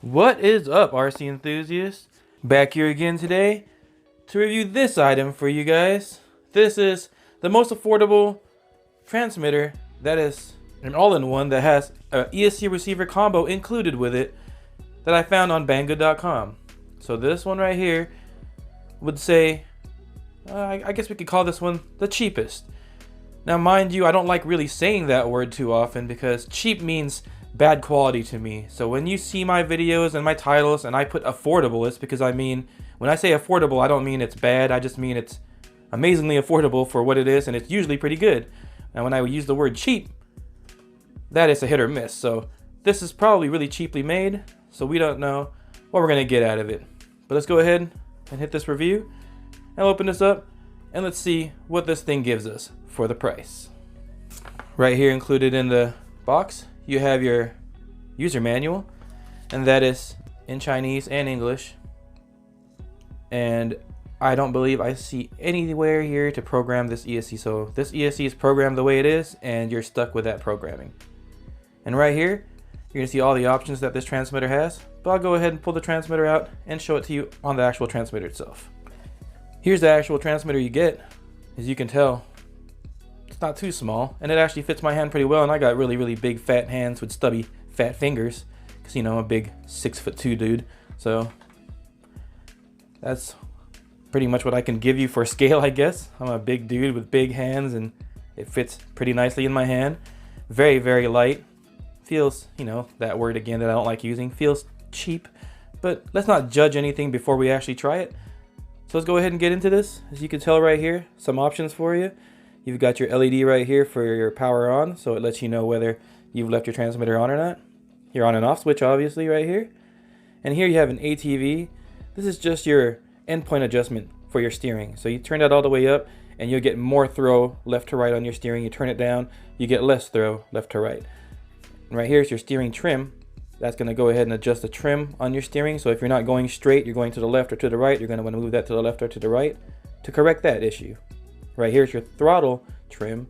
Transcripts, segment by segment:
What is up, RC enthusiasts? Back here again today to review this item for you guys. This is the most affordable transmitter that is an all-in-one that has an ESC receiver combo included with it that I found on Banggood.com. So this one right here would say, I guess we could call this one the cheapest. Now mind you, I don't like really saying that word too often because cheap means bad quality to me. So when you see my videos and my titles and I put affordable, it's because when I say affordable, I don't mean it's bad, I just mean it's amazingly affordable for what it is, and it's usually pretty good. And when I use the word cheap, that is a hit or miss. So this is probably really cheaply made, so we don't know what we're gonna get out of it. But let's go ahead and hit this review and open this up and let's see what this thing gives us for the price. Right here included in the box, you have your user manual, and that is in Chinese and English. And I don't believe I see anywhere here to program this ESC. So this ESC is programmed the way it is, and you're stuck with that programming. And right here, you're gonna see all the options that this transmitter has, but I'll go ahead and pull the transmitter out and show it to you on the actual transmitter itself. Here's the actual transmitter you get. As you can tell, it's not too small, and it actually fits my hand pretty well, and I got really big fat hands with stubby fat fingers because, you know, I'm a big 6'2" dude. So that's pretty much what I can give you for scale, I guess. I'm a big dude with big hands, and it fits pretty nicely in my hand. Very light. Feels, you know, that word again that I don't like using, feels cheap, but let's not judge anything before we actually try it. So let's go ahead and get into this. As you can tell right here, some options for you. You've got your LED right here for your power on, so it lets you know whether you've left your transmitter on or not. Your on and off switch, obviously, right here. And here you have an ATV. This is just your endpoint adjustment for your steering. So you turn that all the way up, and you'll get more throw left to right on your steering. You turn it down, you get less throw left to right. And right here is your steering trim. That's going to go ahead and adjust the trim on your steering. So if you're not going straight, you're going to the left or to the right, you're going to want to move that to the left or to the right to correct that issue. Right here is your throttle trim.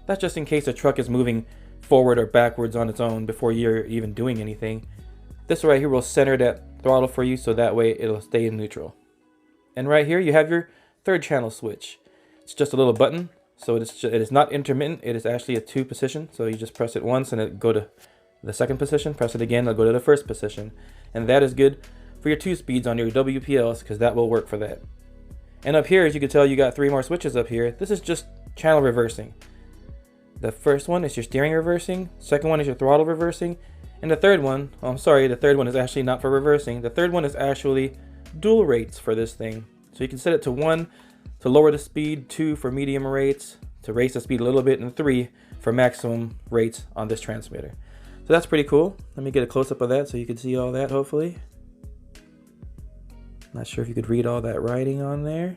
That's just in case the truck is moving forward or backwards on its own before you're even doing anything. This right here will center that throttle for you, so that way it'll stay in neutral. And right here you have your third channel switch. It's just a little button, so it is not intermittent. It is actually a 2 position. So you just press it once and it'll go to the second position. Press it again, it'll go to the first position. And that is good for your 2 speeds on your WPLs, because that will work for that. And up here, as you can tell, you got 3 more switches up here. This is just channel reversing. The first one is your steering reversing. Second one is your throttle reversing. And the third one, oh, I'm sorry, the third one is actually not for reversing. The third one is actually dual rates for this thing. So you can set it to 1 to lower the speed, 2 for medium rates, to raise the speed a little bit, and 3 for maximum rates on this transmitter. So that's pretty cool. Let me get a close-up of that so you can see all that, hopefully. Not sure if you could read all that writing on there.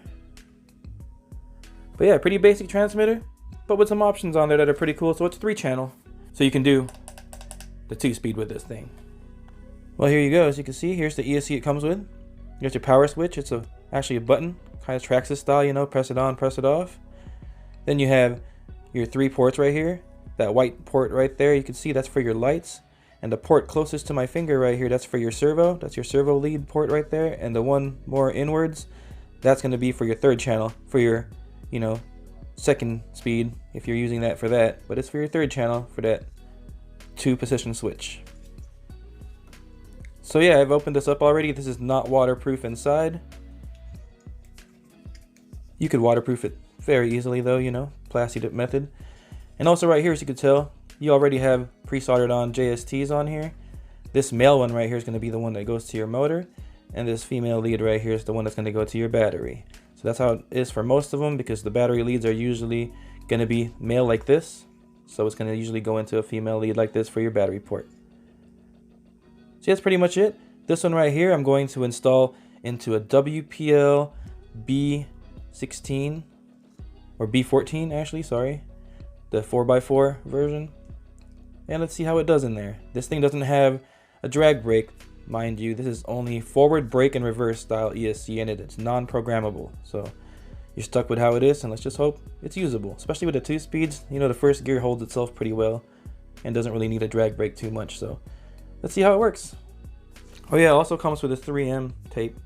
But yeah, pretty basic transmitter, but with some options on there that are pretty cool. So it's 3 channel. So you can do the 2 speed with this thing. Well, here you go. As you can see, here's the ESC it comes with. Here's your power switch. It's actually a button, kind of Traxxas style, you know, press it on, press it off. Then you have your 3 ports right here. That white port right there, you can see that's for your lights. And the port closest to my finger right here, that's for your servo. That's your servo lead port right there. And the one more inwards, that's going to be for your 3rd channel, for your, you know, 2nd speed, if you're using that for that. But it's for your 3rd channel for that 2 position switch. So yeah, I've opened this up already. This is not waterproof inside. You could waterproof it very easily though, you know, plasti method. And also right here, as you can tell, you already have pre-soldered on JSTs on here. This male one right here is going to be the one that goes to your motor, and this female lead right here is the one that's going to go to your battery. So that's how it is for most of them, because the battery leads are usually going to be male like this. So it's going to usually go into a female lead like this for your battery port. So that's pretty much it. This one right here I'm going to install into a WPL B16 or B14 actually, sorry. The 4x4 version. And let's see how it does in there. This thing doesn't have a drag brake, mind you. This is only forward brake and reverse style ESC, and it's non-programmable. So you're stuck with how it is, and let's just hope it's usable. Especially with the 2 speeds, you know, the first gear holds itself pretty well and doesn't really need a drag brake too much. So let's see how it works. Oh yeah, it also comes with a 3M tape,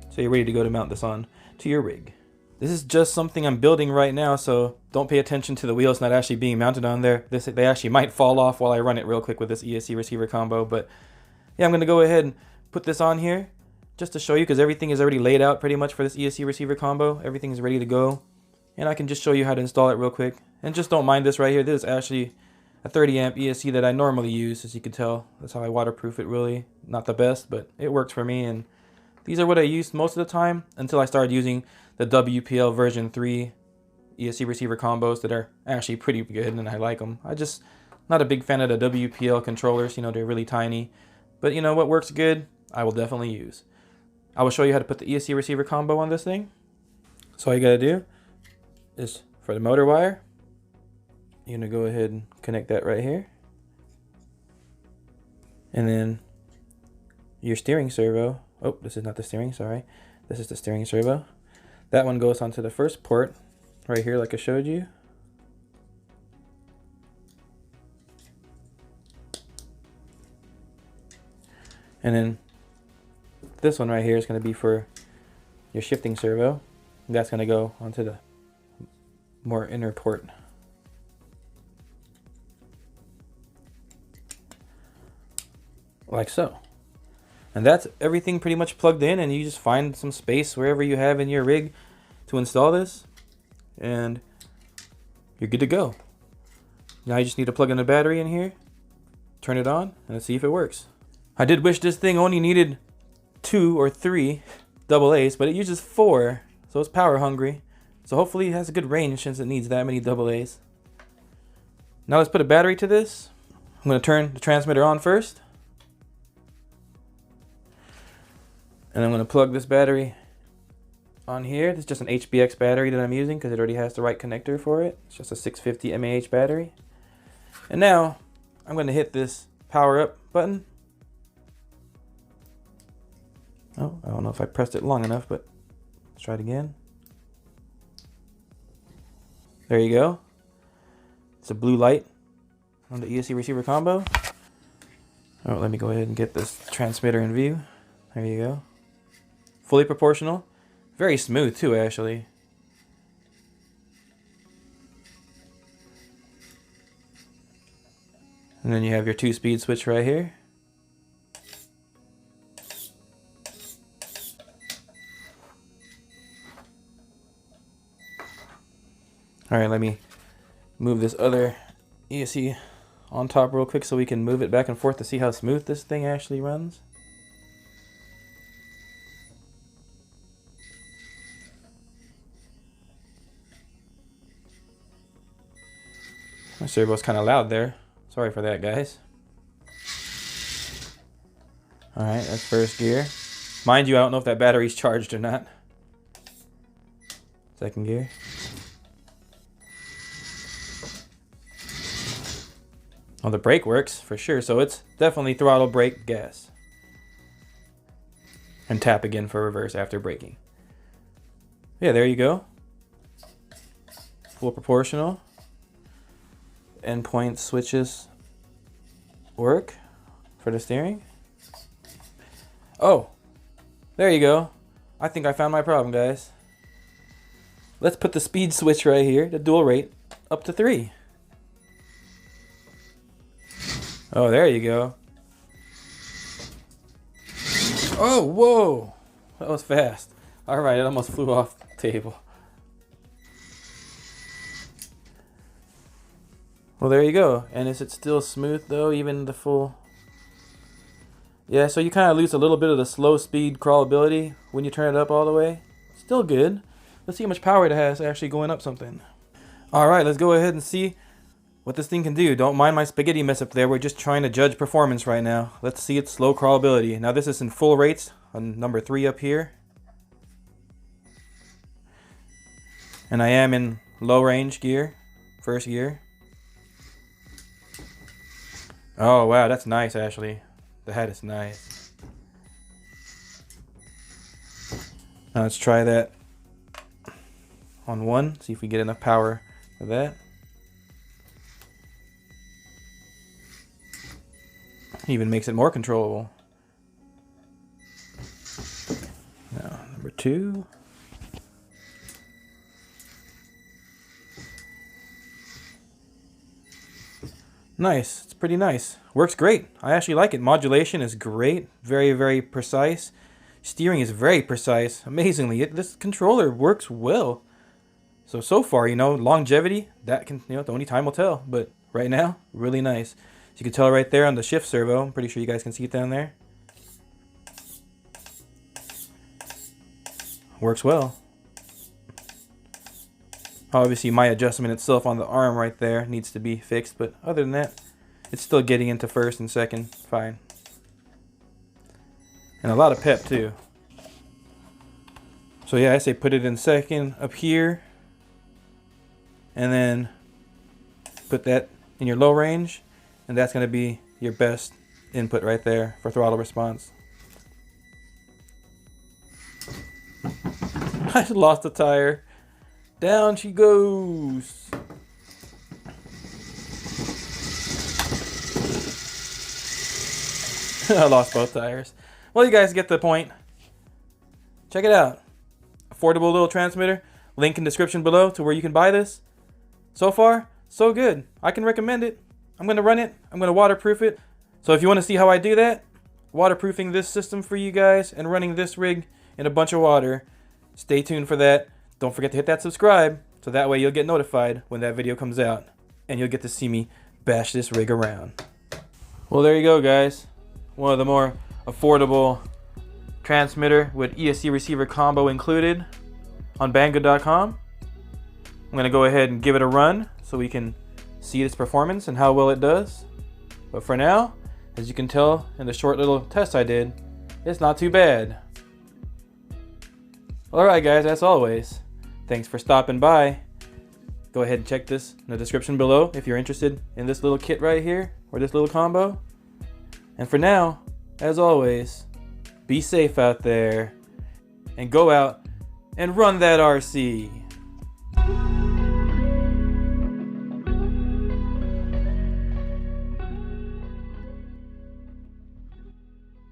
so you're ready to go to mount this on to your rig. This is just something I'm building right now, so don't pay attention to the wheels not actually being mounted on there. They actually might fall off while I run it real quick with this ESC receiver combo, but yeah, I'm going to go ahead and put this on here just to show you, because everything is already laid out pretty much for this ESC receiver combo. Everything is ready to go, and I can just show you how to install it real quick. And just don't mind this right here. This is actually a 30 amp ESC that I normally use, as you can tell. That's how I waterproof it. Really not the best, but it works for me, and these are what I used most of the time until I started using the WPL version 3 ESC receiver combos that are actually pretty good, and I like them. I just not a big fan of the WPL controllers. You know, they're really tiny, but you know what works good, I will definitely use. I will show you how to put the ESC receiver combo on this thing. So all you gotta do is, for the motor wire, you're gonna go ahead and connect that right here, and then your steering servo. Oh, this is not the steering, sorry. This is the steering servo. That one goes onto the first port right here, like I showed you. And then this one right here is going to be for your shifting servo. That's going to go onto the more inner port. Like so. And that's everything pretty much plugged in, and you just find some space wherever you have in your rig to install this, and you're good to go. Now you just need to plug in a battery in here, turn it on, and see if it works. I did wish this thing only needed 2 or 3 AA's, but it uses 4, so it's power hungry. So hopefully it has a good range since it needs that many AA's. Now let's put a battery to this. I'm going to turn the transmitter on first. And I'm going to plug this battery on here. This is just an HBX battery that I'm using because it already has the right connector for it. It's just a 650 mAh battery. And now I'm going to hit this power up button. Oh, I don't know if I pressed it long enough, but let's try it again. There you go. It's a blue light on the ESC receiver combo. Oh, let me go ahead and get this transmitter in view. There you go. Fully proportional. Very smooth too, actually. And then you have your 2-speed switch right here. Alright, let me move this other ESC on top real quick so we can move it back and forth to see how smooth this thing actually runs. My servo's kind of loud there. Sorry for that, guys. Alright, that's first gear. Mind you, I don't know if that battery's charged or not. Second gear. Oh, the brake works for sure, so it's definitely throttle, brake, gas. And tap again for reverse after braking. Yeah, there you go. Full proportional. Endpoint switches work for the steering. Oh, there you go. I think I found my problem, guys. Let's put the speed switch right here, the dual rate, up to 3. Oh, there you go. Oh, whoa. That was fast. All right, it almost flew off the table. Well, there you go. And is it still smooth though, even the full? Yeah, so you kind of lose a little bit of the slow speed crawlability when you turn it up all the way. Still good. Let's see how much power it has actually going up something. All right, let's go ahead and see what this thing can do. Don't mind my spaghetti mess up there. We're just trying to judge performance right now. Let's see its slow crawlability. Now this is in full rates on number 3 up here. And I am in low range gear, first gear. Oh wow, that's nice actually. That is nice. Now let's try that on 1, see if we get enough power for that. Even makes it more controllable. 2. Nice, it's pretty nice. Works great. I actually like it. Modulation is great. Very, very precise. Steering is very precise. Amazingly, this controller works well. So far, you know, longevity, that can, you know, the only time will tell. But right now, really nice. As you can tell right there on the shift servo, I'm pretty sure you guys can see it down there. Works well. Obviously, my adjustment itself on the arm right there needs to be fixed, but other than that, it's still getting into first and second fine. And a lot of pep too. So yeah, I say put it in second up here, and then put that in your low range, and that's going to be your best input right there for throttle response. I lost a tire. Down she goes. I lost both tires. Well, you guys get the point. Check it out. Affordable little transmitter. Link in description below to where you can buy this. So far, so good. I can recommend it. I'm going to run it. I'm going to waterproof it. So if you want to see how I do that, waterproofing this system for you guys and running this rig in a bunch of water, stay tuned for that. Don't forget to hit that subscribe, so that way you'll get notified when that video comes out, and you'll get to see me bash this rig around. Well, there you go, guys. One of the more affordable transmitter with ESC receiver combo included on Banggood.com. I'm going to go ahead and give it a run so we can see its performance and how well it does. But for now, as you can tell in the short little test I did, it's not too bad. Alright guys, as always, thanks for stopping by. Go ahead and check this in the description below if you're interested in this little kit right here, or this little combo. And for now, as always, be safe out there, and go out and run that RC.